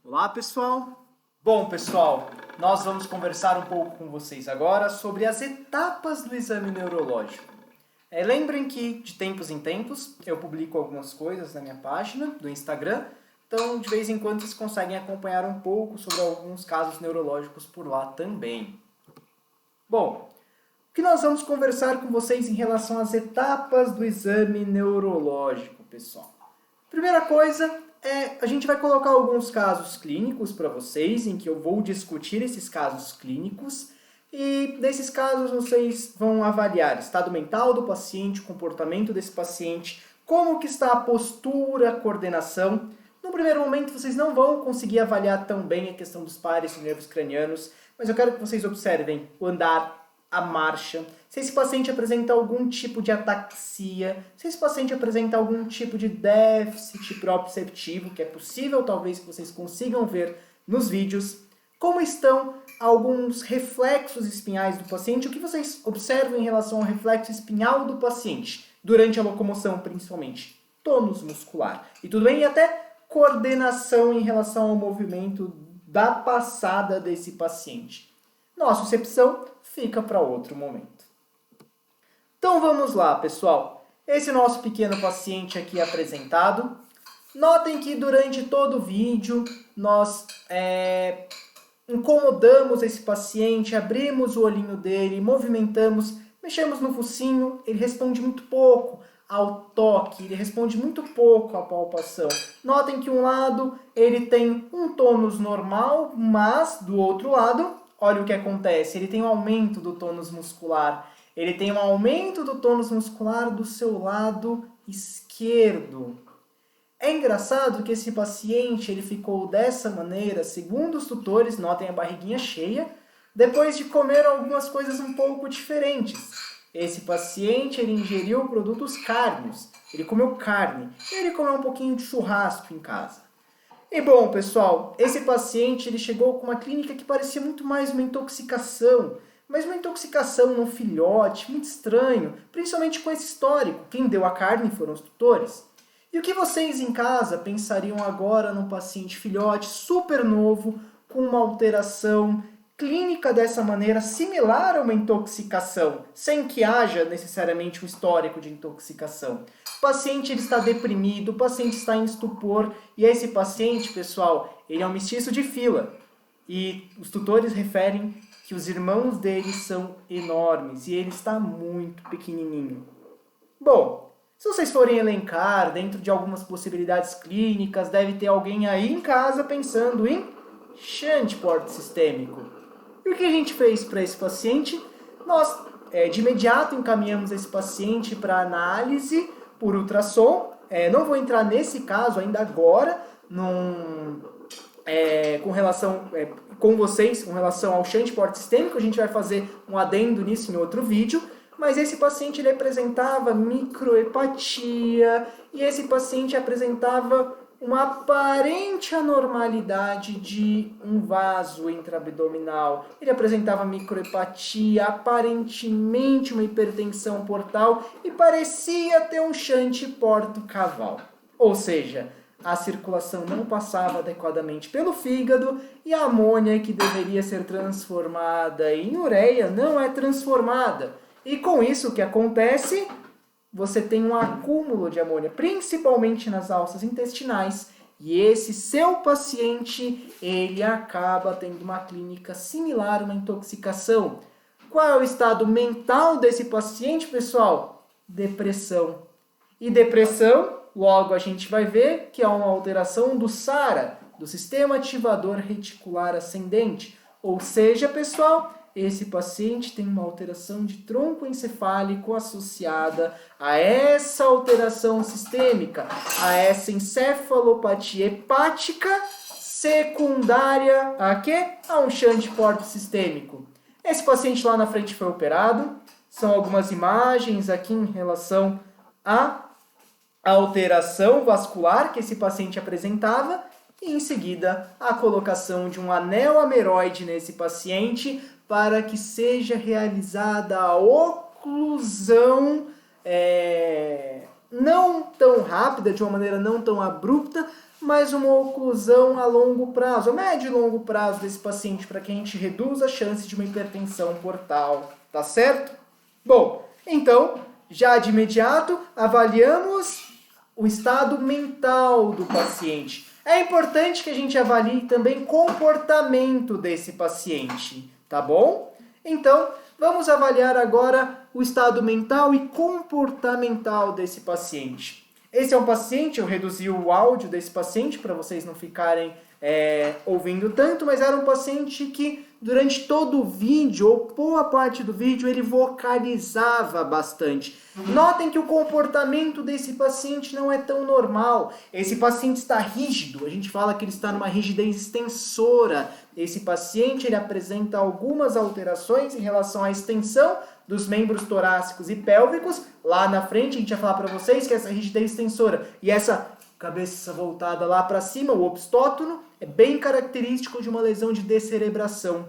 Olá, pessoal! Bom, pessoal, nós vamos conversar um pouco com vocês agora sobre as etapas do exame neurológico. Lembrem que, de tempos em tempos, eu publico algumas coisas na minha página do Instagram, então, de vez em quando, vocês conseguem acompanhar um pouco sobre alguns casos neurológicos por lá também. Bom, o que nós vamos conversar com vocês em relação às etapas do exame neurológico, pessoal? Primeira coisa, a gente vai colocar alguns casos clínicos para vocês, em que eu vou discutir esses casos clínicos, e nesses casos vocês vão avaliar o estado mental do paciente, o comportamento desse paciente, como que está a postura, a coordenação. No primeiro momento vocês não vão conseguir avaliar tão bem a questão dos pares e nervos cranianos, mas eu quero que vocês observem o andar, a marcha, se esse paciente apresenta algum tipo de ataxia, se esse paciente apresenta algum tipo de déficit proprioceptivo, que é possível talvez que vocês consigam ver nos vídeos, como estão alguns reflexos espinhais do paciente, o que vocês observam em relação ao reflexo espinhal do paciente, durante a locomoção principalmente, tônus muscular, e tudo bem, e até coordenação em relação ao movimento da passada desse paciente. Nocicepção fica para outro momento. Então vamos lá, pessoal. Esse nosso pequeno paciente aqui apresentado. Notem que durante todo o vídeo nós incomodamos esse paciente, abrimos o olhinho dele, movimentamos, mexemos no focinho, ele responde muito pouco ao toque, ele responde muito pouco à palpação. Notem que um lado ele tem um tônus normal, mas do outro lado, olha o que acontece, ele tem um aumento do tônus muscular. Ele tem um aumento do tônus muscular do seu lado esquerdo. É engraçado que esse paciente ele ficou dessa maneira, segundo os tutores, notem a barriguinha cheia, depois de comer algumas coisas um pouco diferentes. Esse paciente ele ingeriu produtos cárneos, ele comeu carne, ele comeu um pouquinho de churrasco em casa. E bom, pessoal, esse paciente ele chegou com uma clínica que parecia muito mais uma intoxicação, mas uma intoxicação no filhote, muito estranho, principalmente com esse histórico. Quem deu a carne foram os tutores. E o que vocês em casa pensariam agora num paciente filhote super novo, com uma alteração clínica dessa maneira, similar a uma intoxicação, sem que haja necessariamente um histórico de intoxicação? O paciente ele está deprimido, o paciente está em estupor, e esse paciente, pessoal, ele é um mestiço de fila. E os tutores referem que os irmãos dele são enormes, e ele está muito pequenininho. Bom, se vocês forem elencar dentro de algumas possibilidades clínicas, deve ter alguém aí em casa pensando em shunt porte sistêmico. E o que a gente fez para esse paciente? Nós, de imediato, encaminhamos esse paciente para análise por ultrassom. Não vou entrar nesse caso ainda agora, com vocês, com relação ao shunt porte sistêmico. A gente vai fazer um adendo nisso em outro vídeo. Mas esse paciente ele apresentava microhepatia e esse paciente apresentava uma aparente anormalidade de um vaso intraabdominal. Ele apresentava microhepatia, aparentemente uma hipertensão portal e parecia ter um shunt porto-caval. Ou seja, a circulação não passava adequadamente pelo fígado e a amônia que deveria ser transformada em ureia não é transformada. E com isso o que acontece? Você tem um acúmulo de amônia, principalmente nas alças intestinais, e esse seu paciente, ele acaba tendo uma clínica similar a uma intoxicação. Qual é o estado mental desse paciente, pessoal? Depressão. E depressão, logo a gente vai ver que é uma alteração do SARA, do Sistema Ativador Reticular Ascendente. Ou seja, pessoal, esse paciente tem uma alteração de tronco encefálico associada a essa alteração sistêmica, a essa encefalopatia hepática secundária a quê? A um shunt porte sistêmico. Esse paciente lá na frente foi operado. São algumas imagens aqui em relação à alteração vascular que esse paciente apresentava e em seguida a colocação de um anel ameroide nesse paciente para que seja realizada a oclusão não tão rápida, de uma maneira não tão abrupta, mas uma oclusão a longo prazo, a médio e longo prazo desse paciente, para que a gente reduza a chance de uma hipertensão portal, tá certo? Bom, então, já de imediato, avaliamos o estado mental do paciente. É importante que a gente avalie também o comportamento desse paciente, tá bom? Então, vamos avaliar agora o estado mental e comportamental desse paciente. Esse é um paciente, eu reduzi o áudio desse paciente para vocês não ficarem ouvindo tanto, mas era um paciente que durante todo o vídeo, ou boa parte do vídeo, ele vocalizava bastante. Notem que o comportamento desse paciente não é tão normal. Esse paciente está rígido, a gente fala que ele está numa rigidez extensora. Esse paciente ele apresenta algumas alterações em relação à extensão dos membros torácicos e pélvicos. Lá na frente a gente vai falar para vocês que essa rigidez extensora e essa cabeça voltada lá para cima, o opstótono, é bem característico de uma lesão de descerebração.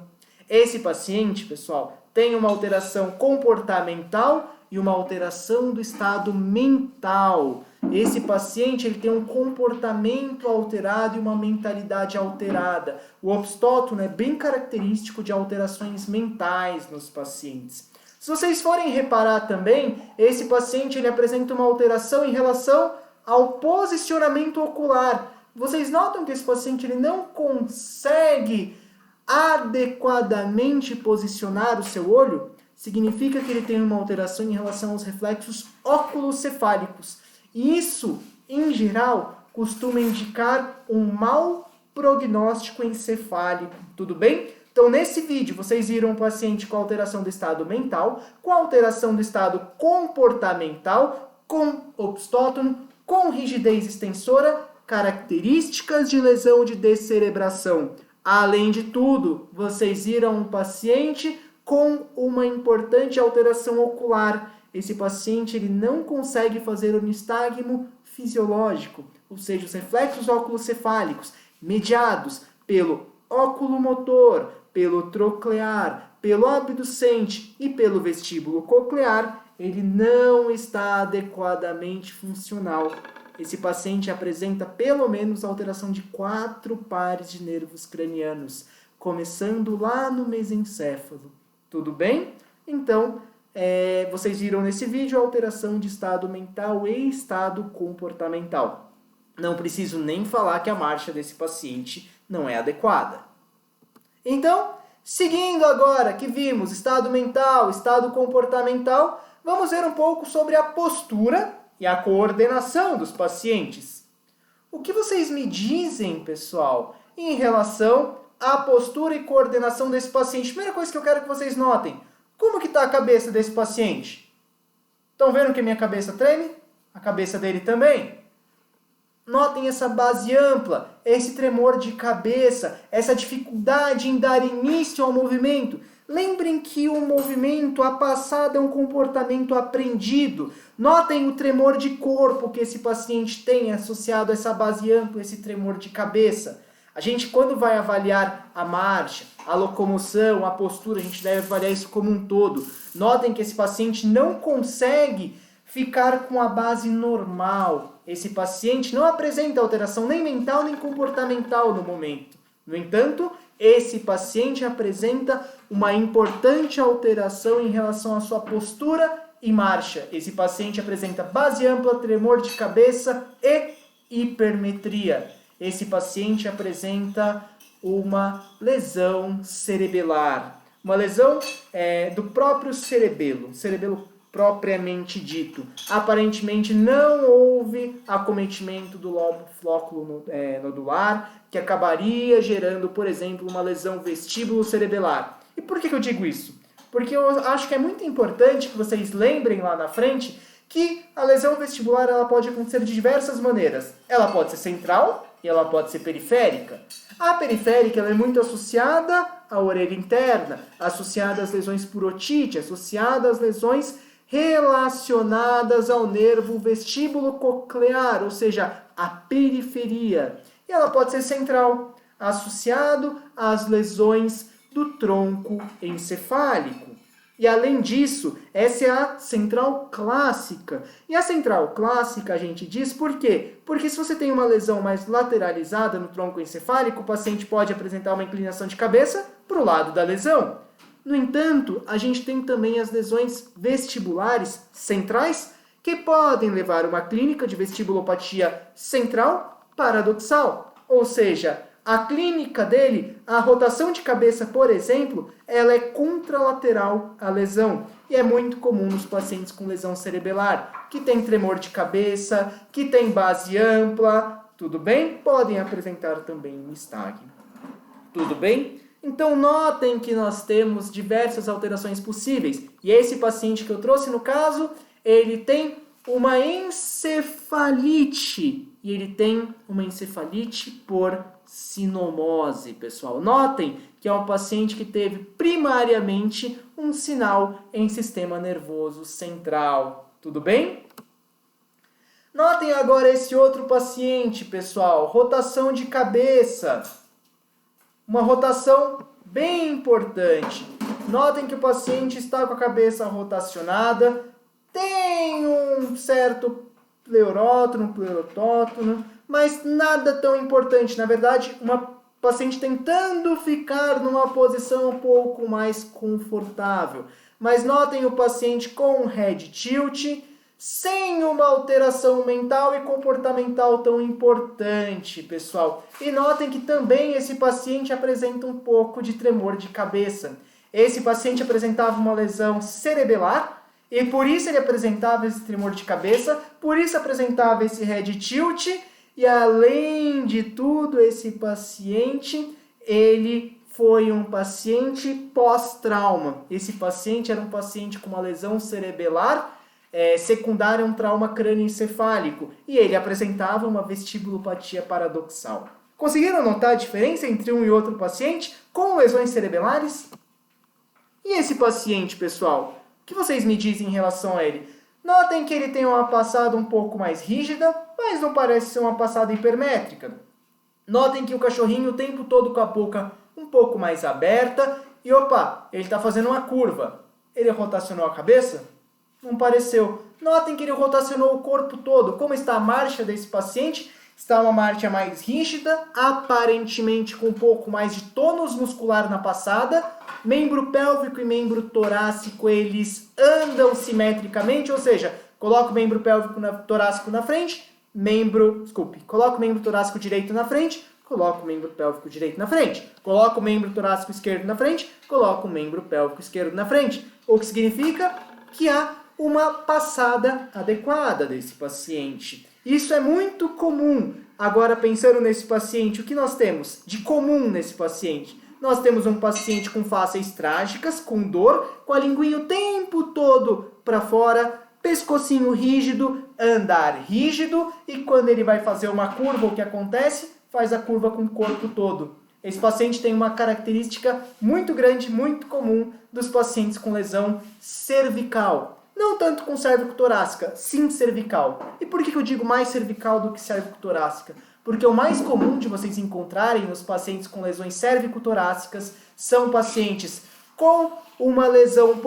Esse paciente, pessoal, tem uma alteração comportamental e uma alteração do estado mental. Esse paciente ele tem um comportamento alterado e uma mentalidade alterada. O opstótono é bem característico de alterações mentais nos pacientes. Se vocês forem reparar também, esse paciente ele apresenta uma alteração em relação ao posicionamento ocular. Vocês notam que esse paciente ele não consegue adequadamente posicionar o seu olho? Significa que ele tem uma alteração em relação aos reflexos oculocefálicos. E isso, em geral, costuma indicar um mau prognóstico encefálico. Tudo bem? Então, nesse vídeo, vocês viram um paciente com alteração do estado mental, com alteração do estado comportamental, com opstótono, com rigidez extensora, características de lesão de descerebração. Além de tudo, vocês viram um paciente com uma importante alteração ocular. Esse paciente ele não consegue fazer o nistagmo fisiológico, ou seja, os reflexos oculocefálicos mediados pelo óculo motor, pelo troclear, pelo abducente e pelo vestíbulo coclear, ele não está adequadamente funcional. Esse paciente apresenta pelo menos alteração de 4 pares de nervos cranianos, começando lá no mesencéfalo. Tudo bem? Então, vocês viram nesse vídeo a alteração de estado mental e estado comportamental. Não preciso nem falar que a marcha desse paciente não é adequada. Então, seguindo agora que vimos estado mental, estado comportamental, vamos ver um pouco sobre a postura e a coordenação dos pacientes. O que vocês me dizem, pessoal, em relação à postura e coordenação desse paciente? Primeira coisa que eu quero que vocês notem, como que está a cabeça desse paciente? Estão vendo que a minha cabeça treme? A cabeça dele também? Notem essa base ampla, esse tremor de cabeça, essa dificuldade em dar início ao movimento. Lembrem que o movimento, a passada, é um comportamento aprendido. Notem o tremor de corpo que esse paciente tem associado a essa base ampla, esse tremor de cabeça. A gente, quando vai avaliar a marcha, a locomoção, a postura, a gente deve avaliar isso como um todo. Notem que esse paciente não consegue ficar com a base normal. Esse paciente não apresenta alteração nem mental nem comportamental no momento. No entanto, esse paciente apresenta uma importante alteração em relação à sua postura e marcha. Esse paciente apresenta base ampla, tremor de cabeça e hipermetria. Esse paciente apresenta uma lesão cerebelar. Uma lesão do próprio cerebelo propriamente dito. Aparentemente não houve acometimento do lobo flóculo nodular, que acabaria gerando, por exemplo, uma lesão vestíbulo cerebelar. E por que eu digo isso? Porque eu acho que é muito importante que vocês lembrem lá na frente que a lesão vestibular ela pode acontecer de diversas maneiras. Ela pode ser central e ela pode ser periférica. A periférica ela é muito associada à orelha interna, associada às lesões por otite, associada às lesões relacionadas ao nervo vestíbulo coclear, ou seja, a periferia. E ela pode ser central, associado às lesões do tronco encefálico. E além disso, essa é a central clássica. E a central clássica a gente diz por quê? Porque se você tem uma lesão mais lateralizada no tronco encefálico, o paciente pode apresentar uma inclinação de cabeça para o lado da lesão. No entanto, a gente tem também as lesões vestibulares centrais, que podem levar a uma clínica de vestibulopatia central paradoxal. Ou seja, a clínica dele, a rotação de cabeça, por exemplo, ela é contralateral à lesão. E é muito comum nos pacientes com lesão cerebelar, que tem tremor de cabeça, que tem base ampla, tudo bem? Podem apresentar também nistagmo. Tudo bem? Então notem que nós temos diversas alterações possíveis. E esse paciente que eu trouxe no caso, ele tem uma encefalite. E ele tem uma encefalite por sinomose, pessoal. Notem que é um paciente que teve primariamente um sinal em sistema nervoso central. Tudo bem? Notem agora esse outro paciente, pessoal. Rotação de cabeça. Uma rotação bem importante. Notem que o paciente está com a cabeça rotacionada, tem um certo pleurótono, pleurotótono, mas nada tão importante. Na verdade, uma paciente tentando ficar numa posição um pouco mais confortável. Mas notem o paciente com head tilt, sem uma alteração mental e comportamental tão importante, pessoal. E notem que também esse paciente apresenta um pouco de tremor de cabeça. Esse paciente apresentava uma lesão cerebelar e por isso ele apresentava esse tremor de cabeça, por isso apresentava esse head tilt e além de tudo, esse paciente, ele foi um paciente pós-trauma. Esse paciente era um paciente com uma lesão cerebelar secundária a um trauma crânioencefálico e ele apresentava uma vestibulopatia paradoxal. Conseguiram notar a diferença entre um e outro paciente com lesões cerebelares? E esse paciente, pessoal, o que vocês me dizem em relação a ele? Notem que ele tem uma passada um pouco mais rígida, mas não parece ser uma passada hipermétrica. Notem que o cachorrinho o tempo todo com a boca um pouco mais aberta e opa, ele está fazendo uma curva. Ele rotacionou a cabeça? Não pareceu. Notem que ele rotacionou o corpo todo. Como está a marcha desse paciente? Está uma marcha mais rígida, aparentemente com um pouco mais de tônus muscular na passada. Membro pélvico e membro torácico, eles andam simetricamente, ou seja, coloca o membro pélvico torácico na frente, coloca o membro torácico direito na frente, coloca o membro pélvico direito na frente, coloca o membro torácico esquerdo na frente, coloca o membro pélvico esquerdo na frente. O que significa que há uma passada adequada desse paciente. Isso é muito comum. Agora, pensando nesse paciente, o que nós temos de comum nesse paciente? Nós temos um paciente com faces trágicas, com dor, com a linguinha o tempo todo para fora, pescocinho rígido, andar rígido, e quando ele vai fazer uma curva, o que acontece? Faz a curva com o corpo todo. Esse paciente tem uma característica muito grande, muito comum dos pacientes com lesão cervical. Não tanto com cérvico-torácica, sim cervical. E por que eu digo mais cervical do que cérvico-torácica? Porque o mais comum de vocês encontrarem nos pacientes com lesões cérvico-torácicas são pacientes com uma lesão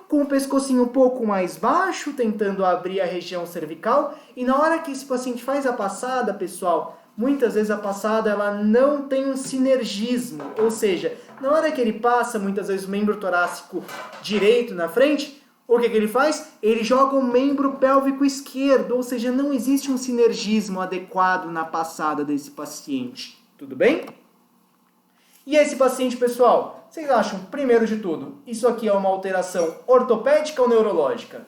com o pescocinho um pouco mais baixo, tentando abrir a região cervical. E na hora que esse paciente faz a passada, pessoal, muitas vezes a passada ela não tem um sinergismo. Ou seja, na hora que ele passa, muitas vezes o membro torácico direito na frente, o que ele faz? Ele joga o membro pélvico esquerdo, ou seja, não existe um sinergismo adequado na passada desse paciente. Tudo bem? E esse paciente, pessoal, vocês acham, primeiro de tudo, isso aqui é uma alteração ortopédica ou neurológica?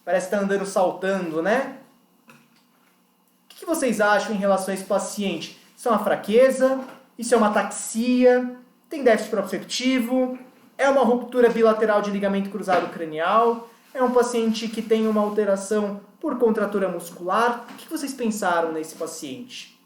Parece que está andando saltando, né? O que vocês acham em relação a esse paciente? Isso é uma fraqueza? Isso é uma ataxia? Tem déficit proprioceptivo? É uma ruptura bilateral de ligamento cruzado cranial? É um paciente que tem uma alteração por contratura muscular? O que vocês pensaram nesse paciente?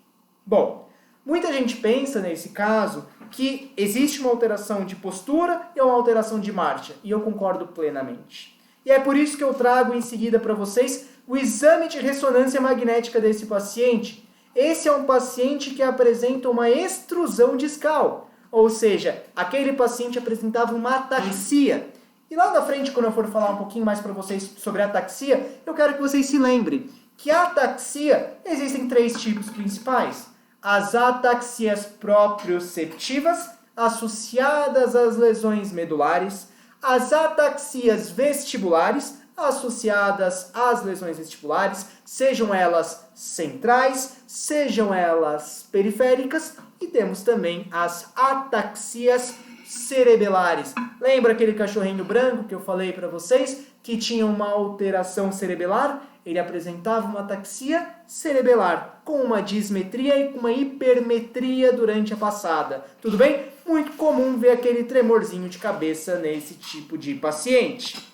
Bom, muita gente pensa nesse caso que existe uma alteração de postura e uma alteração de marcha, e eu concordo plenamente. E é por isso que eu trago em seguida para vocês o exame de ressonância magnética desse paciente. Esse é um paciente que apresenta uma extrusão discal. Ou seja, aquele paciente apresentava uma ataxia. E lá na frente, quando eu for falar um pouquinho mais para vocês sobre a ataxia, eu quero que vocês se lembrem que a ataxia existem 3 tipos principais. As ataxias proprioceptivas, associadas às lesões medulares, as ataxias vestibulares, associadas às lesões vestibulares, sejam elas centrais, sejam elas periféricas, e temos também as ataxias cerebelares. Lembra aquele cachorrinho branco que eu falei para vocês que tinha uma alteração cerebelar? Ele apresentava uma ataxia cerebelar, com uma dismetria e com uma hipermetria durante a passada. Tudo bem? Muito comum ver aquele tremorzinho de cabeça nesse tipo de paciente.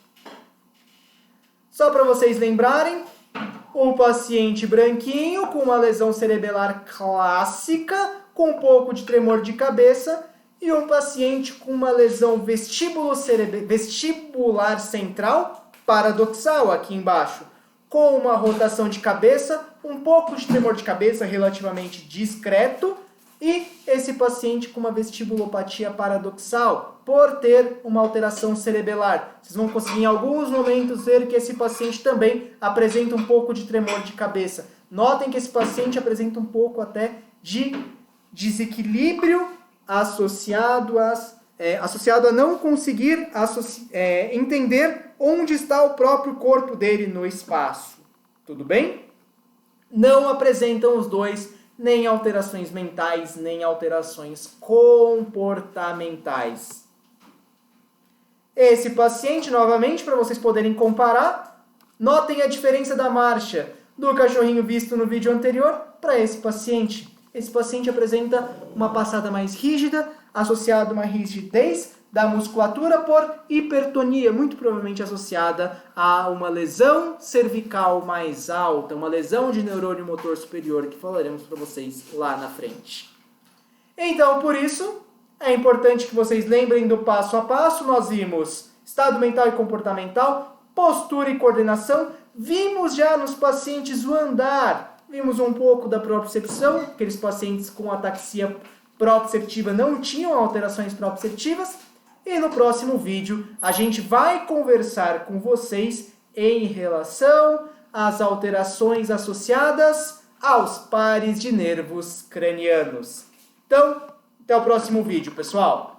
Só para vocês lembrarem, o paciente branquinho com uma lesão cerebelar clássica, com um pouco de tremor de cabeça, e um paciente com uma lesão vestibular central paradoxal aqui embaixo, com uma rotação de cabeça, um pouco de tremor de cabeça relativamente discreto, e esse paciente com uma vestibulopatia paradoxal, por ter uma alteração cerebelar. Vocês vão conseguir em alguns momentos ver que esse paciente também apresenta um pouco de tremor de cabeça. Notem que esse paciente apresenta um pouco até de desequilíbrio associado a não conseguir entender onde está o próprio corpo dele no espaço. Tudo bem? Não apresentam os dois nem alterações mentais, nem alterações comportamentais. Esse paciente, novamente, para vocês poderem comparar, notem a diferença da marcha do cachorrinho visto no vídeo anterior para esse paciente. Esse paciente apresenta uma passada mais rígida, associada a uma rigidez da musculatura por hipertonia, muito provavelmente associada a uma lesão cervical mais alta, uma lesão de neurônio motor superior, que falaremos para vocês lá na frente. Então, por isso, é importante que vocês lembrem do passo a passo. Nós vimos estado mental e comportamental, postura e coordenação, vimos já nos pacientes o andar, vimos um pouco da propriocepção, aqueles pacientes com ataxia proprioceptiva não tinham alterações proprioceptivas. E no próximo vídeo a gente vai conversar com vocês em relação às alterações associadas aos pares de nervos cranianos. Então, até o próximo vídeo, pessoal!